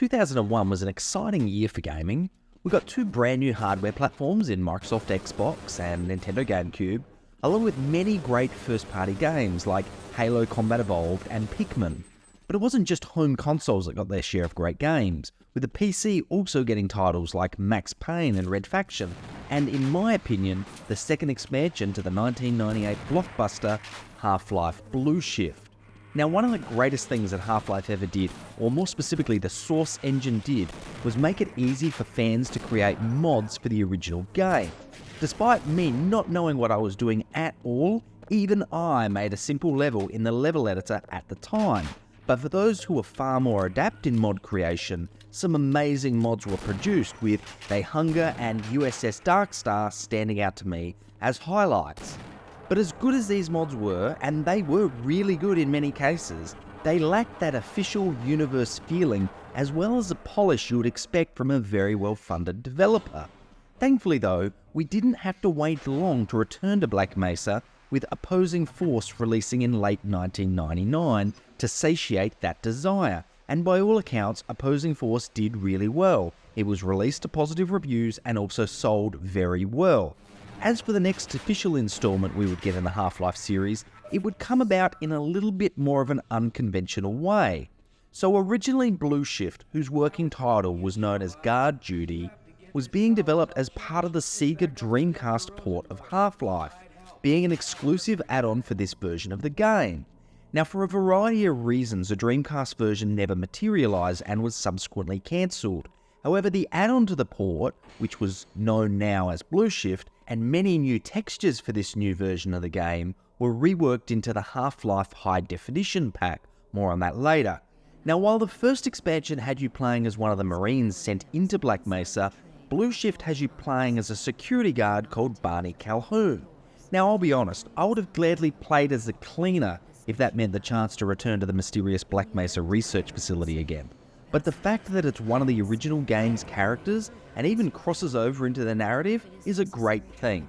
2001 was an exciting year for gaming. We got two brand new hardware platforms in Microsoft Xbox and Nintendo GameCube, along with many great first-party games like Halo Combat Evolved and Pikmin. But it wasn't just home consoles that got their share of great games, with the PC also getting titles like Max Payne and Red Faction, and in my opinion, the second expansion to the 1998 blockbuster Half-Life Blue Shift. Now, one of the greatest things that Half-Life ever did, or more specifically the Source engine did, was make it easy for fans to create mods for the original game. Despite me not knowing what I was doing at all, even I made a simple level in the level editor at the time. But for those who are far more adept in mod creation, some amazing mods were produced, with They Hunger and USS Darkstar standing out to me as highlights. But as good as these mods were, and they were really good in many cases, they lacked that official universe feeling as well as the polish you would expect from a very well-funded developer. Thankfully though, we didn't have to wait long to return to Black Mesa, with Opposing Force releasing in late 1999 to satiate that desire, and by all accounts, Opposing Force did really well. It was released to positive reviews and also sold very well. As for the next official installment we would get in the Half-Life series, it would come about in a little bit more of an unconventional way. So originally Blue Shift, whose working title was known as Guard Duty, was being developed as part of the Sega Dreamcast port of Half-Life, being an exclusive add-on for this version of the game. Now, for a variety of reasons, the Dreamcast version never materialised and was subsequently cancelled. However, the add-on to the port, which was known now as Blue Shift, and many new textures for this new version of the game were reworked into the Half-Life High Definition pack. More on that later. Now, while the first expansion had you playing as one of the Marines sent into Black Mesa, Blue Shift has you playing as a security guard called Barney Calhoun. Now, I'll be honest, I would have gladly played as the cleaner if that meant the chance to return to the mysterious Black Mesa research facility again. But the fact that it's one of the original game's characters and even crosses over into the narrative is a great thing.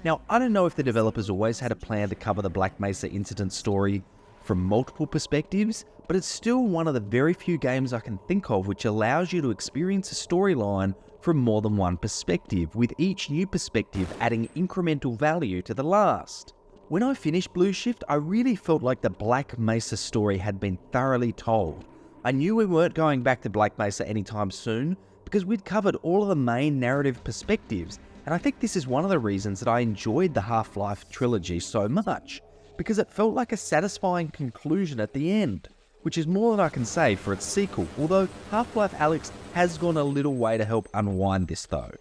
Now, I don't know if the developers always had a plan to cover the Black Mesa incident story from multiple perspectives, but it's still one of the very few games I can think of which allows you to experience a storyline from more than one perspective, with each new perspective adding incremental value to the last. When I finished Blue Shift, I really felt like the Black Mesa story had been thoroughly told. I knew we weren't going back to Black Mesa anytime soon because we'd covered all of the main narrative perspectives, and I think this is one of the reasons that I enjoyed the Half-Life trilogy so much, because it felt like a satisfying conclusion at the end, which is more than I can say for its sequel, although Half-Life Alyx has gone a little way to help unwind this though.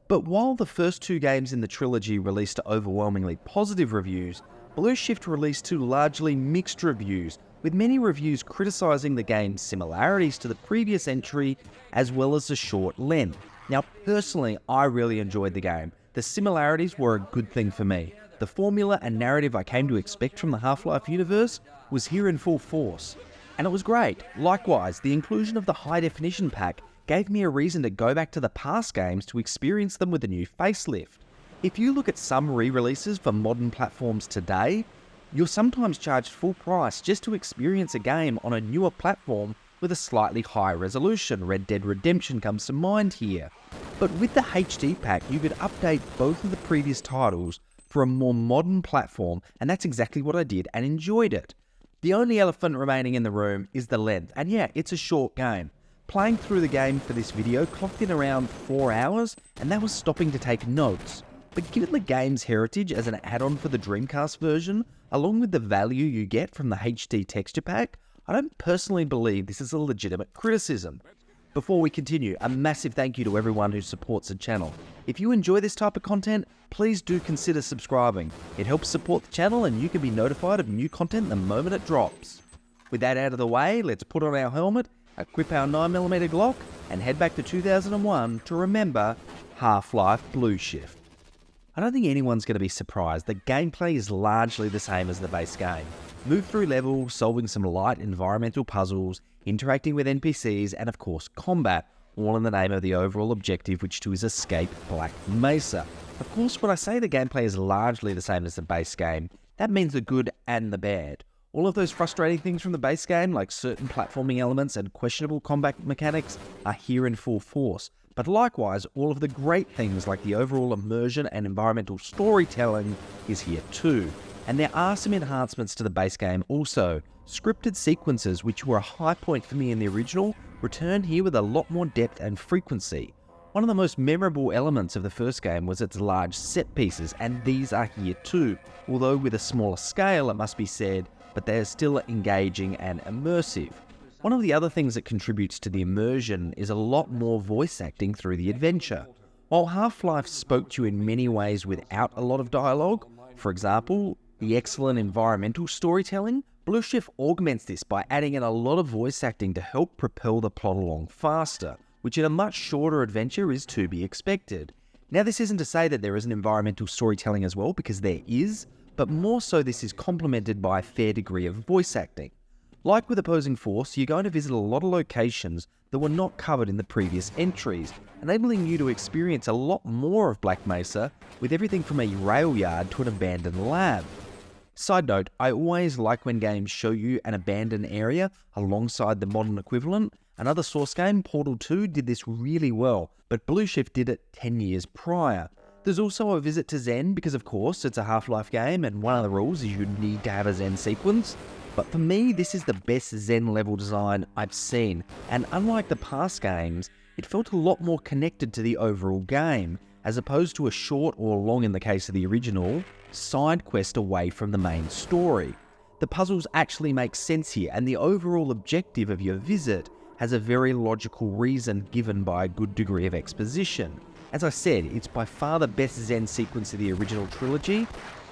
But while the first two games in the trilogy released to overwhelmingly positive reviews, Blue Shift released to largely mixed reviews, with many reviews criticising the game's similarities to the previous entry as well as the short length. Now, personally, I really enjoyed the game. The similarities were a good thing for me. The formula and narrative I came to expect from the Half-Life universe was here in full force, and it was great. Likewise, the inclusion of the High Definition pack gave me a reason to go back to the past games to experience them with a new facelift. If you look at some re-releases for modern platforms today, you're sometimes charged full price just to experience a game on a newer platform with a slightly higher resolution. Red Dead Redemption comes to mind here. But with the HD pack, you could update both of the previous titles for a more modern platform, and that's exactly what I did and enjoyed it. The only elephant remaining in the room is the length, and yeah, it's a short game. Playing through the game for this video clocked in around 4 hours, and that was stopping to take notes. But given the game's heritage as an add-on for the Dreamcast version, along with the value you get from the HD texture pack, I don't personally believe this is a legitimate criticism. Before we continue, a massive thank you to everyone who supports the channel. If you enjoy this type of content, please do consider subscribing. It helps support the channel and you can be notified of new content the moment it drops. With that out of the way, let's put on our helmet, equip our 9mm Glock, and head back to 2001 to remember Half-Life Blue Shift. I don't think anyone's going to be surprised that gameplay is largely the same as the base game. Move through levels, solving some light environmental puzzles, interacting with NPCs, and of course combat, all in the name of the overall objective, which is escape Black Mesa. Of course, when I say the gameplay is largely the same as the base game, that means the good and the bad. All of those frustrating things from the base game, like certain platforming elements and questionable combat mechanics, are here in full force. But likewise, all of the great things like the overall immersion and environmental storytelling is here too. And there are some enhancements to the base game also. Scripted sequences, which were a high point for me in the original, return here with a lot more depth and frequency. One of the most memorable elements of the first game was its large set pieces, and these are here too, although with a smaller scale it must be said, but they are still engaging and immersive. One of the other things that contributes to the immersion is a lot more voice acting through the adventure. While Half-Life spoke to you in many ways without a lot of dialogue, for example, the excellent environmental storytelling, Blue Shift augments this by adding in a lot of voice acting to help propel the plot along faster, which in a much shorter adventure is to be expected. Now, this isn't to say that there isn't environmental storytelling as well, because there is, but more so this is complemented by a fair degree of voice acting. Like with Opposing Force, you're going to visit a lot of locations that were not covered in the previous entries, enabling you to experience a lot more of Black Mesa, with everything from a rail yard to an abandoned lab. Side note, I always like when games show you an abandoned area alongside the modern equivalent. Another Source game, Portal 2, did this really well, but Blue Shift did it 10 years prior. There's also a visit to Zen because of course it's a Half-Life game and one of the rules is you need to have a Zen sequence. But for me, this is the best Zen level design I've seen, and unlike the past games, it felt a lot more connected to the overall game, as opposed to a short or long, in the case of the original, side quest away from the main story. The puzzles actually make sense here, and the overall objective of your visit has a very logical reason given by a good degree of exposition. As I said, it's by far the best Zen sequence of the original trilogy.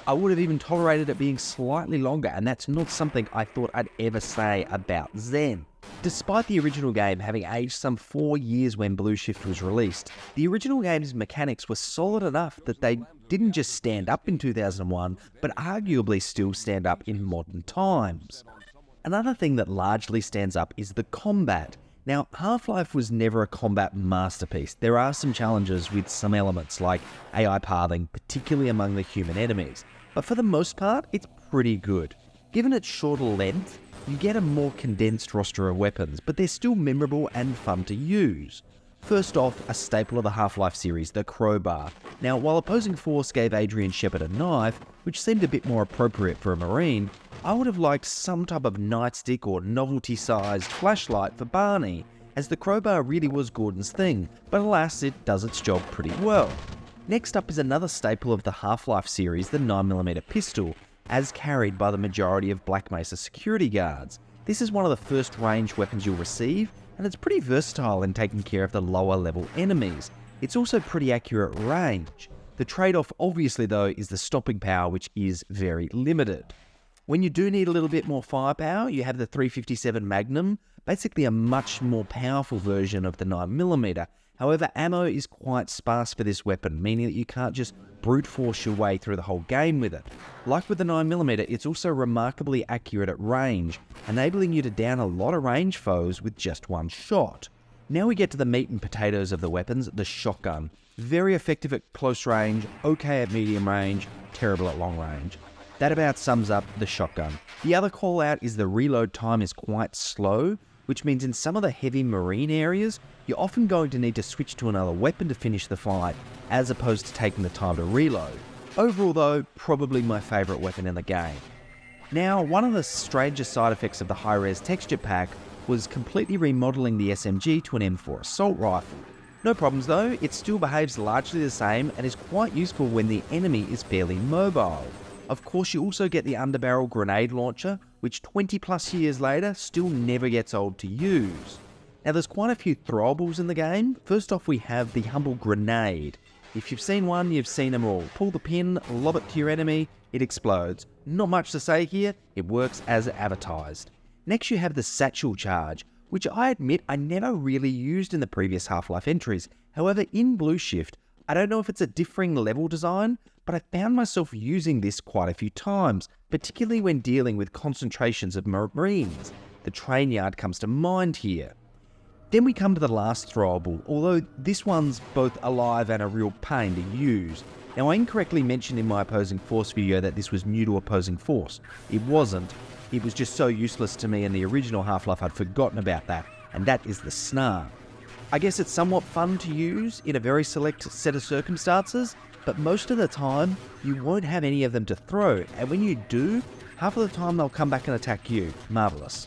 I would have even tolerated it being slightly longer, and that's not something I thought I'd ever say about Zen. Despite the original game having aged some 4 years when Blue Shift was released, the original game's mechanics were solid enough that they didn't just stand up in 2001, but arguably still stand up in modern times. Another thing that largely stands up is the combat. Now, Half-Life was never a combat masterpiece. There are some challenges with some elements like AI pathing, particularly among the human enemies, but for the most part, it's pretty good. Given its shorter length, you get a more condensed roster of weapons, but they're still memorable and fun to use. First off, a staple of the Half-Life series, the crowbar. Now, while Opposing Force gave Adrian Shepard a knife, which seemed a bit more appropriate for a Marine, I would have liked some type of nightstick or novelty-sized flashlight for Barney, as the crowbar really was Gordon's thing, but alas, it does its job pretty well. Next up is another staple of the Half-Life series, the 9mm pistol, as carried by the majority of Black Mesa security guards. This is one of the first ranged weapons you'll receive, and it's pretty versatile in taking care of the lower level enemies. It's also pretty accurate range. The trade-off obviously though is the stopping power, which is very limited. When you do need a little bit more firepower, you have the 357 Magnum, basically a much more powerful version of the 9mm. However, ammo is quite sparse for this weapon, meaning that you can't just brute force your way through the whole game with it. Like with the 9mm, it's also remarkably accurate at range, enabling you to down a lot of range foes with just one shot. Now we get to the meat and potatoes of the weapons, the shotgun. Very effective at close range, okay at medium range, terrible at long range. That about sums up the shotgun. The other call out is the reload time is quite slow, which means in some of the heavy marine areas, you're often going to need to switch to another weapon to finish the fight, as opposed to taking the time to reload. Overall though, probably my favourite weapon in the game. Now, one of the strangest side effects of the high-res texture pack was completely remodelling the SMG to an M4 assault rifle. No problems though, it still behaves largely the same and is quite useful when the enemy is fairly mobile. Of course, you also get the underbarrel grenade launcher, which 20 plus years later still never gets old to use. Now there's quite a few throwables in the game. First off, we have the humble grenade. If you've seen one, you've seen them all. Pull the pin, lob it to your enemy, it explodes. Not much to say here, it works as advertised. Next you have the satchel charge, which I admit I never really used in the previous Half-Life entries. However, in Blue Shift, I don't know if it's a differing level design, but I found myself using this quite a few times, particularly when dealing with concentrations of Marines. The train yard comes to mind here. Then we come to the last throwable, although this one's both alive and a real pain to use. Now, I incorrectly mentioned in my Opposing Force video that this was new to Opposing Force. It wasn't. It was just so useless to me in the original Half-Life I'd forgotten about that, and that is the Snar. I guess it's somewhat fun to use in a very select set of circumstances, but most of the time, you won't have any of them to throw, and when you do, half of the time they'll come back and attack you. Marvellous.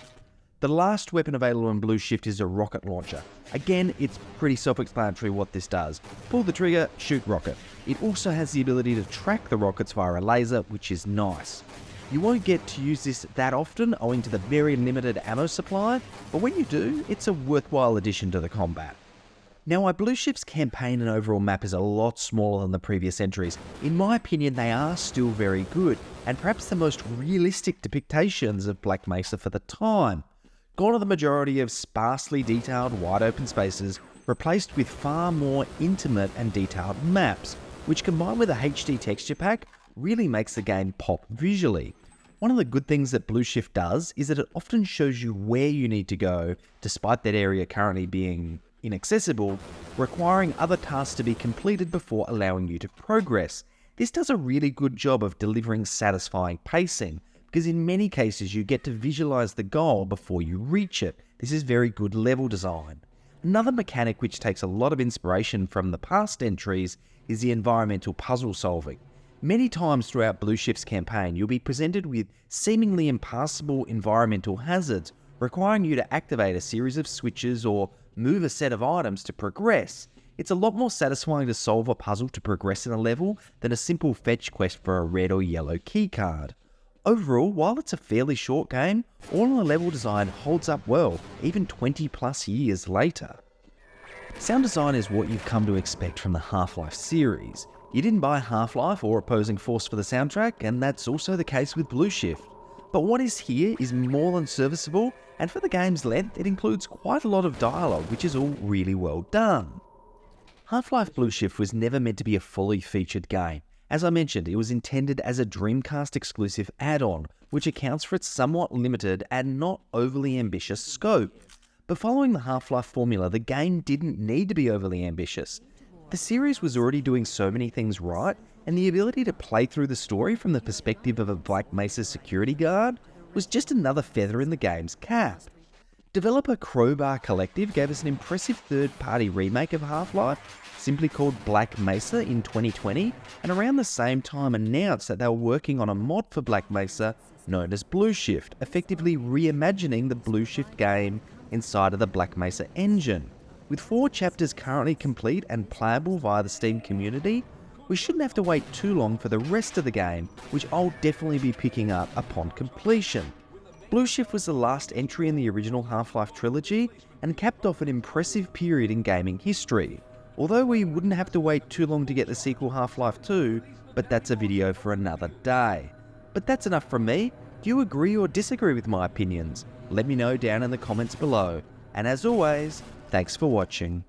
The last weapon available in Blue Shift is a rocket launcher. Again, it's pretty self-explanatory what this does. Pull the trigger, shoot rocket. It also has the ability to track the rockets via a laser, which is nice. You won't get to use this that often owing to the very limited ammo supply, but when you do, it's a worthwhile addition to the combat. Now, while Blue Shift's campaign and overall map is a lot smaller than the previous entries, in my opinion they are still very good, and perhaps the most realistic depictions of Black Mesa for the time. Gone are the majority of sparsely detailed wide open spaces, replaced with far more intimate and detailed maps, which combined with a HD texture pack really makes the game pop visually. One of the good things that Blue Shift does is that it often shows you where you need to go, despite that area currently being inaccessible, requiring other tasks to be completed before allowing you to progress. This does a really good job of delivering satisfying pacing, because in many cases you get to visualize the goal before you reach it. This is very good level design. Another mechanic which takes a lot of inspiration from the past entries is the environmental puzzle solving. Many times throughout Blue Shift's campaign, you'll be presented with seemingly impassable environmental hazards, requiring you to activate a series of switches or move a set of items to progress. It's a lot more satisfying to solve a puzzle to progress in a level than a simple fetch quest for a red or yellow keycard. Overall, while it's a fairly short game, all in the level design holds up well, even 20 plus years later. Sound design is what you've come to expect from the Half-Life series. You didn't buy Half-Life or Opposing Force for the soundtrack, and that's also the case with Blue Shift. But what is here is more than serviceable, and for the game's length, it includes quite a lot of dialogue, which is all really well done. Half-Life Blue Shift was never meant to be a fully featured game. As I mentioned, it was intended as a Dreamcast exclusive add-on, which accounts for its somewhat limited and not overly ambitious scope. But following the Half-Life formula, the game didn't need to be overly ambitious. The series was already doing so many things right, and the ability to play through the story from the perspective of a Black Mesa security guard was just another feather in the game's cap. Developer Crowbar Collective gave us an impressive third-party remake of Half-Life, simply called Black Mesa in 2020, and around the same time announced that they were working on a mod for Black Mesa known as Blue Shift, effectively reimagining the Blue Shift game inside of the Black Mesa engine. With 4 chapters currently complete and playable via the Steam community, we shouldn't have to wait too long for the rest of the game, which I'll definitely be picking up upon completion. Blue Shift was the last entry in the original Half-Life trilogy and capped off an impressive period in gaming history. Although we wouldn't have to wait too long to get the sequel Half-Life 2, but that's a video for another day. But that's enough from me. Do you agree or disagree with my opinions? Let me know down in the comments below. And as always, thanks for watching.